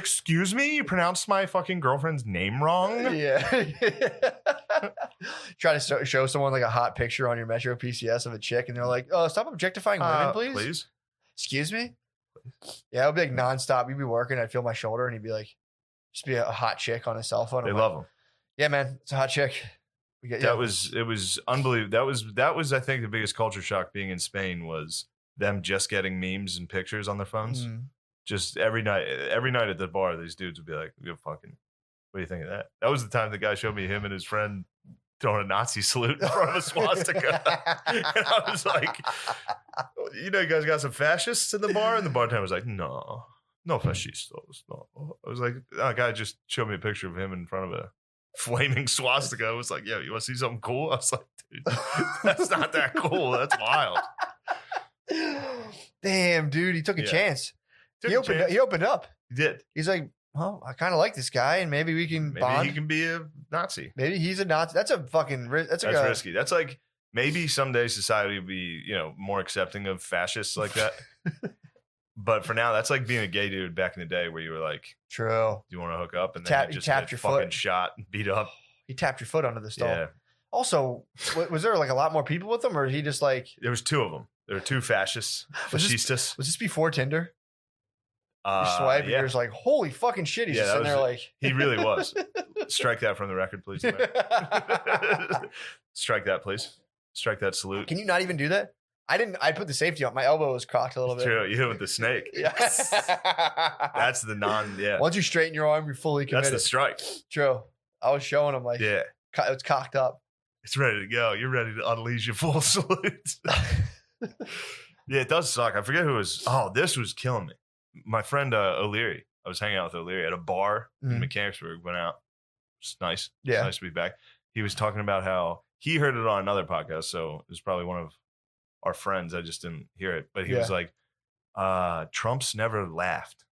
excuse me, you pronounced my fucking girlfriend's name wrong. Yeah. Try to show someone like a hot picture on your Metro PCS of a chick, and they're like, "Oh, stop objectifying women, please." Please. Excuse me. Yeah, it would be like nonstop. We'd be working. I'd feel my shoulder, and he'd be like, "Just be a hot chick on his cell phone." They love him. Yeah, man, it's a hot chick. It was unbelievable. That was I think the biggest culture shock being in Spain was them just getting memes and pictures on their phones. Mm. Just every night at the bar, these dudes would be like, "Yo, fucking, what do you think of that?" That was the time the guy showed me him and his friend throwing a Nazi salute in front of a swastika. And I was like, "You know, you guys got some fascists in the bar?" And the bartender was like, no fascistos, no. I was like, "A guy just showed me a picture of him in front of a flaming swastika." I was like, "Yo, you want to see something cool?" I was like, "Dude, that's not that cool. That's wild." Damn, dude, he took a chance. He opened up. He did. He's like, "Well, I kind of like this guy, and maybe we can bond. He can be a Nazi. Maybe he's a Nazi." That's a fucking. That's risky. That's like maybe someday society will be more accepting of fascists like that. But for now, that's like being a gay dude back in the day, where you were like, "True, do you want to hook up?" And then you just tapped your fucking foot, shot, and beat up. He tapped your foot under the stall. Yeah. Also, was there like a lot more people with him, or he just like? There was two of them. There were two fascists. Fascistas. Was this before Tinder? You swipe and you're just like, holy fucking shit. He's just sitting there like. He really was. Strike that from the record, please. Strike that, please. Strike that salute. Can you not even do that? I put the safety on. My elbow was cocked a little bit. True. You hit with the snake. Yeah. That's the Once you straighten your arm, you're fully committed. That's the strike. True. I was showing him like, it's cocked up. It's ready to go. You're ready to unleash your full salute. Yeah, it does suck. I forget who was. Oh, this was killing me. My friend O'Leary. I was hanging out with O'Leary at a bar in Mechanicsburg. Went out. It's nice. Yeah. It's nice to be back. He was talking about how he heard it on another podcast. So it was probably one of our friends. I just didn't hear it. But he was like, Trump's never laughed.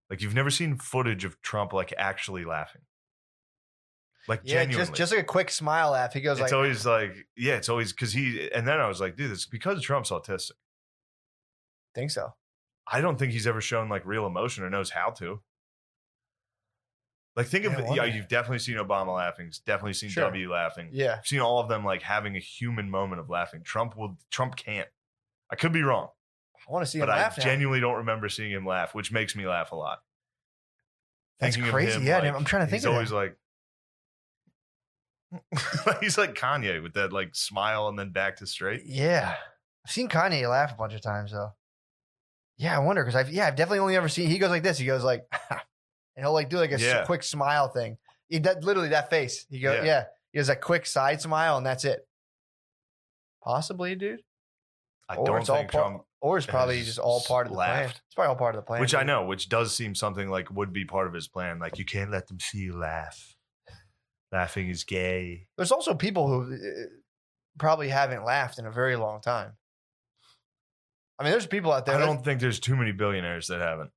Like, you've never seen footage of Trump like actually laughing. Like, genuinely. just like a quick smile laugh. He goes it's always like, it's always because and then I was like, dude, it's because Trump's autistic. Think so. I don't think he's ever shown like real emotion or knows how to. Like, think of you've definitely seen Obama laughing. Definitely seen W laughing. Yeah. I've seen all of them like having a human moment of laughing. Trump can't. I could be wrong. I want to see him laugh. But I genuinely don't remember seeing him laugh, which makes me laugh a lot. That's crazy. Yeah, like, I'm trying to think he's always like he's like Kanye with that like smile and then back to straight. Yeah. I've seen Kanye laugh a bunch of times though. Yeah, I wonder because I've definitely only ever seen. He goes like this. He goes like, and he'll like do like a quick smile thing. Literally that face. He goes, he has a quick side smile and that's it. Possibly, dude. I don't think Trump. Or it's probably just all part of the plan. It's probably all part of the plan. Which I know, which does seem something like would be part of his plan. Like, you can't let them see you laugh. Laughing is gay. There's also people who probably haven't laughed in a very long time. I mean, there's people out there. I don't think there's too many billionaires that haven't.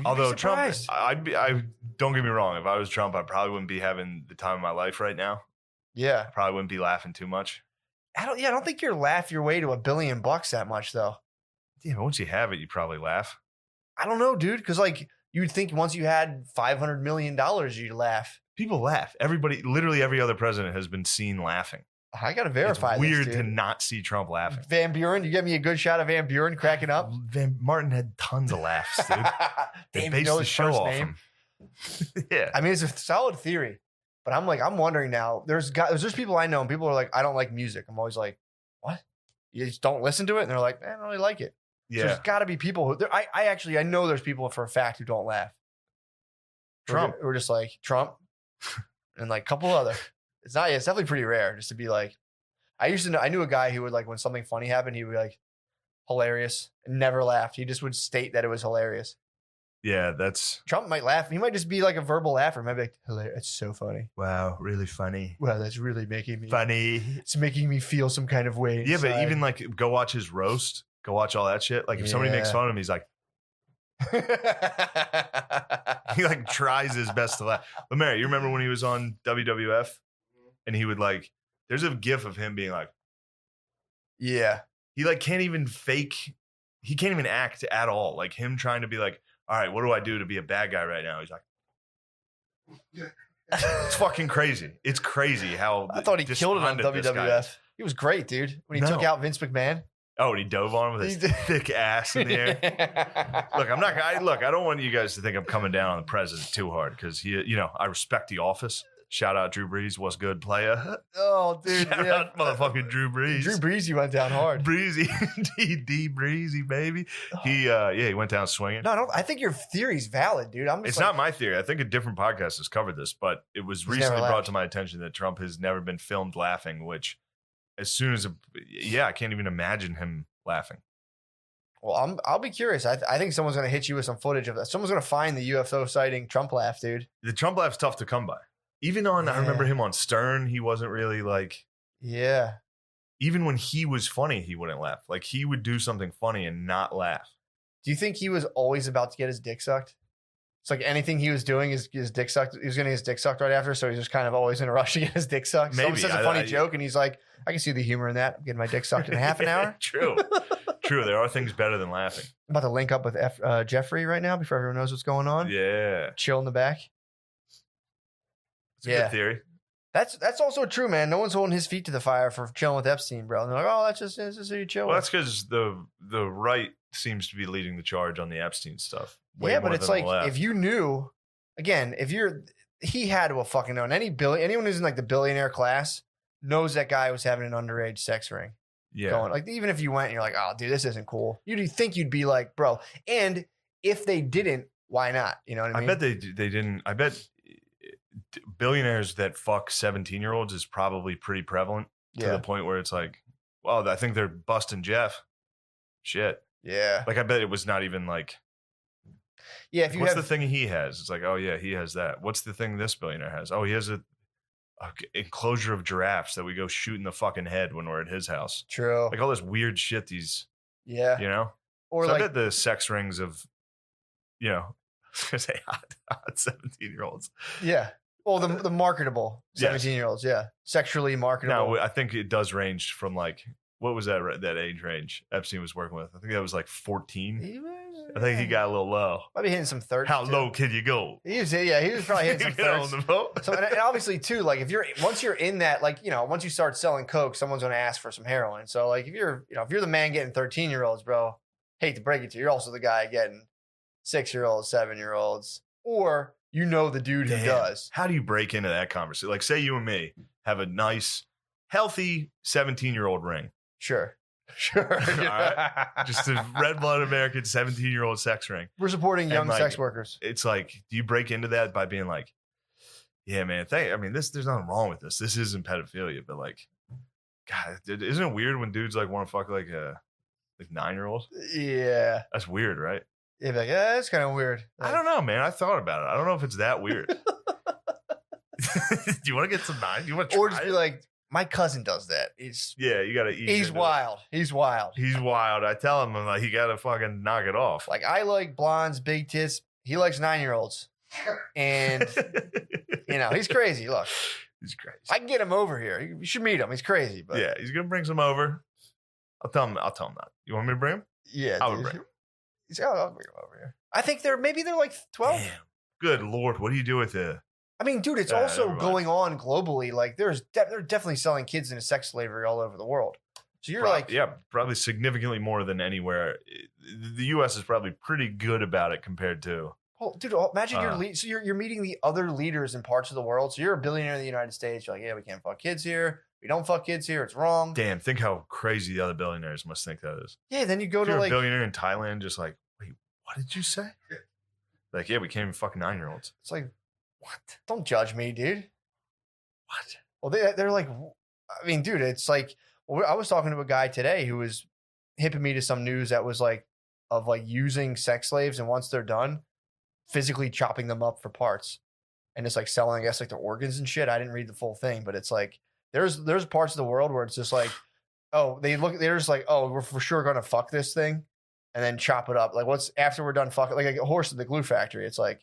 Although Trump, I don't get me wrong. If I was Trump, I probably wouldn't be having the time of my life right now. Yeah, probably wouldn't be laughing too much. I don't think you laugh your way to $1 billion that much though. Yeah, once you have it, you probably laugh. I don't know, dude, because like you'd think once you had $500 million, you'd laugh. People laugh. Everybody, literally every other president has been seen laughing. I gotta verify. It's weird to not see Trump laughing. Van Buren, you get me a good shot of Van Buren cracking up. Martin had tons of laughs, dude. They based the show off him. Yeah, I mean it's a solid theory, but I'm wondering now. There's people I know, and people are like, I don't like music. I'm always like, what? You just don't listen to it, and they're like, I don't really like it. Yeah, so there's got to be people who. I know there's people for a fact who don't laugh. Trump, we're just like Trump, and like a couple other. It's definitely pretty rare just to be like, I knew a guy who would like when something funny happened, he would be like, hilarious, and never laughed. He just would state that it was hilarious. Yeah, Trump might laugh. He might just be like a verbal laugher. He might be like, hilarious. It's so funny. Wow, really funny. Wow, that's really making me funny. It's making me feel some kind of way. Yeah, but even like go watch his roast, go watch all that shit. Like if somebody makes fun of him, he's like, he like tries his best to laugh. But Mary, you remember when he was on WWF? And he would like, there's a gif of him being like, yeah. He like can't even fake, he can't even act at all. Like him trying to be like, all right, what do I do to be a bad guy right now? He's like, it's fucking crazy. It's crazy how I thought he killed it on despondent this guy is. WWF. He was great, dude. When he took out Vince McMahon. Oh, and he dove on him with his thick ass in the air. Look, I don't want you guys to think I'm coming down on the president too hard because I respect the office. Shout out Drew Brees. What's good, playa? Oh, dude. Shout out motherfucking Drew Brees. Drew Brees, went down hard. Breezy. D Breezy, baby. He went down swinging. No, I think your theory's valid, dude. It's not my theory. I think a different podcast has covered this, but it was recently brought to my attention that Trump has never been filmed laughing, which as soon as, I can't even imagine him laughing. Well, I'll be curious. I think someone's going to hit you with some footage of that. Someone's going to find the UFO sighting Trump laugh, dude. The Trump laugh's tough to come by. Even I remember him on Stern, he wasn't really like. Yeah. Even when he was funny, he wouldn't laugh. Like he would do something funny and not laugh. Do you think he was always about to get his dick sucked? It's like anything he was doing, his dick sucked. He was getting his dick sucked right after, so he's just kind of always in a rush to get his dick sucked. Maybe says a funny joke, and he's like, "I can see the humor in that. I'm getting my dick sucked in half an hour." True. There are things better than laughing. I'm about to link up with Jeffrey right now before everyone knows what's going on. Yeah. Chill in the back. It's a good theory. That's also true, man. No one's holding his feet to the fire for chilling with Epstein, bro. And they're like, oh, that's just who you chill with. Well, that's because the right seems to be leading the charge on the Epstein stuff. Yeah, but it's like if you knew, again, he had to have fucking known. Anyone who's in like the billionaire class knows that guy was having an underage sex ring. Yeah. Going. Like even if you went and you're like, oh, dude, this isn't cool. You'd think you'd be like, bro. And if they didn't, why not? You know what I mean? I bet they didn't. I bet billionaires that fuck 17-year-olds is probably pretty prevalent to the point where it's like, well, I think they're busting Jeff. Shit. Yeah. Like I bet it was not even like. Yeah. If you what's the thing he has? It's like, oh yeah, he has that. What's the thing this billionaire has? Oh, he has a enclosure of giraffes that we go shoot in the fucking head when we're at his house. True. Like all this weird shit. These. Yeah. You know. Or so like I bet the sex rings of, I was gonna say hot 17-year-olds. Yeah. Well, the marketable 17-year-olds, sexually marketable. No, I think it does range from like what was that age range Epstein was working with? I think that was like 14. I think he got a little low. Might be hitting some 30. How low can you go? He was probably hitting some 30. On the boat. So, and obviously too, like once you're in that, like once you start selling coke, someone's going to ask for some heroin. So like if you're the man getting 13-year-olds, bro, hate to break it to you, you're also the guy getting 6-year-olds, 7-year-olds, or the dude who does. How do you break into that conversation? Like, say you and me have a nice, healthy 17-year-old ring. Sure. All right? Just a red-blooded American 17-year-old sex ring. We're supporting young sex workers. It's like, do you break into that by being like, yeah, man, there's nothing wrong with this. This isn't pedophilia, but like, God, isn't it weird when dudes like want to fuck like a 9-year-old? Yeah. That's weird, right? Yeah, like, that's kind of weird. I don't know, man. I thought about it. I don't know if it's that weird. Do you want to get some 9? Do you want to try or just be like, my cousin does that. You got to eat. He's wild. He's wild. He's wild. I tell him, I'm like, you got to fucking knock it off. Like, I like blondes, big tits. He likes 9-year-olds. And, he's crazy. Look. He's crazy. I can get him over here. You should meet him. He's crazy. But yeah, he's going to bring some over. I'll tell him that. You want me to bring him? Yeah. I would bring him. I'll bring him over here. I think they're like 12. Damn. Good Lord. What do you do with it? I mean, dude, it's also going on globally. Like, they're definitely selling kids into sex slavery all over the world. So you're probably significantly more than anywhere. The U.S. is probably pretty good about it compared to. Well, dude, imagine you're meeting the other leaders in parts of the world. So you're a billionaire in the United States. You're like, yeah, we can't fuck kids here. We don't fuck kids here. It's wrong. Damn, think how crazy the other billionaires must think that is. Yeah, then you go to a billionaire in Thailand, just like, wait, what did you say? Like, yeah, we can't even fuck 9-year-olds. It's like, what? Don't judge me, dude. What? Well, they're like, I mean, dude, it's like, I was talking to a guy today who was hipping me to some news that was like, of like using sex slaves, and once they're done, physically chopping them up for parts and just like selling, I guess, like their organs and shit. I didn't read the full thing, but it's like, there's parts of the world where it's just like, they're just like, oh, we're for sure gonna fuck this thing and then chop it up. Like, what's after we're done fucking, like a horse at the glue factory? It's like,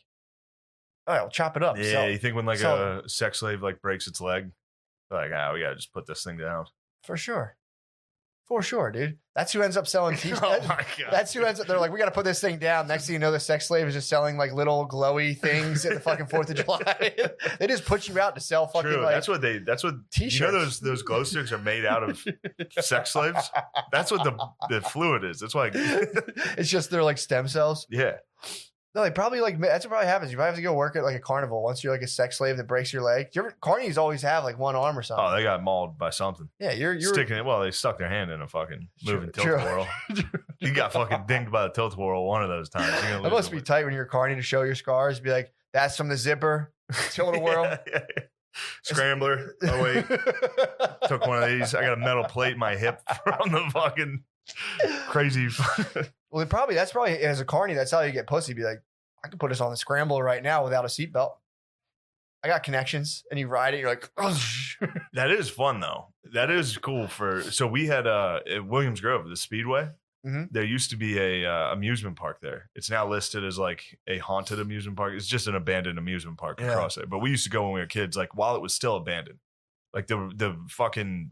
all right, we'll chop it up. Yeah, you think when like a sex slave like breaks its leg, like, we gotta just put this thing down. For sure. For sure, dude. That's who ends up selling t-shirts. Oh my God. That's who ends up. They're like, we got to put this thing down. Next thing you know, the sex slave is just selling like little glowy things at the fucking 4th of July. They just put you out to sell fucking. True. Like, That's what t-shirts. You know those glow sticks are made out of sex slaves. That's what the fluid is. That's why. It's just they're like stem cells. Yeah. No, they probably like that's what probably happens. You probably have to go work at like a carnival once you're like a sex slave that breaks your leg. Carnies always have like one arm or something. Oh, they got mauled by something. Yeah, you're sticking it. Well, they stuck their hand in a fucking moving True. tilt-a-whirl. You got fucking dinged by the tilt-a-whirl one of those times. That must be tight when you're a carny to show your scars. Be like, that's from the zipper. Tilt-a-whirl. Yeah. Scrambler. Oh wait, took one of these. I got a metal plate in my hip from the fucking crazy. Well, that's probably as a carny, that's how you get pussy. Be like, I could put us on the scrambler right now without a seatbelt. I got connections, and you ride it. You're like, oh. That is fun though. That is cool so we had at Williams Grove, the Speedway. Mm-hmm. There used to be a amusement park there. It's now listed as like a haunted amusement park. It's just an abandoned amusement park across there. But we used to go when we were kids, like while it was still abandoned. Like the fucking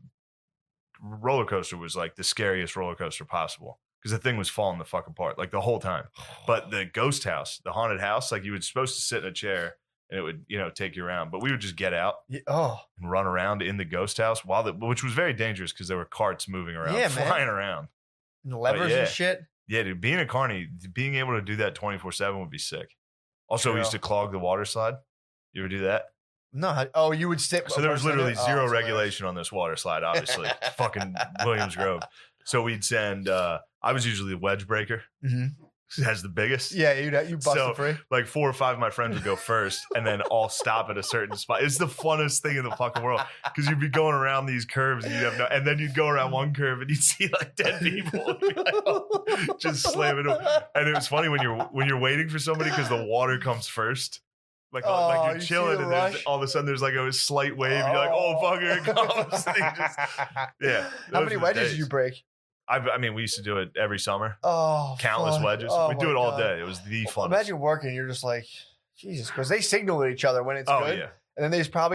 roller coaster was like the scariest roller coaster possible. Because the thing was falling the fuck apart like the whole time. But the ghost house, the haunted house, like you were supposed to sit in a chair and it would, take you around. But we would just get out and run around in the ghost house which was very dangerous because there were carts moving around, flying around. And levers and shit. Yeah, dude. Being a carny, being able to do that 24/7 would be sick. Also, we used to clog the water slide. You ever do that? No. Oh, you would sit. So there was literally zero regulation on this water slide, obviously. Fucking Williams Grove. So we'd send, I was usually the wedge breaker. Mm-hmm. It has the biggest. Yeah, you bust it free. Like 4 or 5 of my friends would go first and then all stop at a certain spot. It's the funnest thing in the fucking world because you'd be going around these curves and and then you'd go around one curve and you'd see like 10 people and be like, just slamming them. And it was funny when you're waiting for somebody because the water comes first. Like you're chilling and all of a sudden there's like a slight wave. And you're like, oh, fuck, here it comes. How many wedges did you break? I mean, we used to do it every summer. Oh, countless wedges. We'd do it all day. It was the funnest. Imagine working. You're just like, Jesus, because they signal at each other when it's good. Yeah. And then they just probably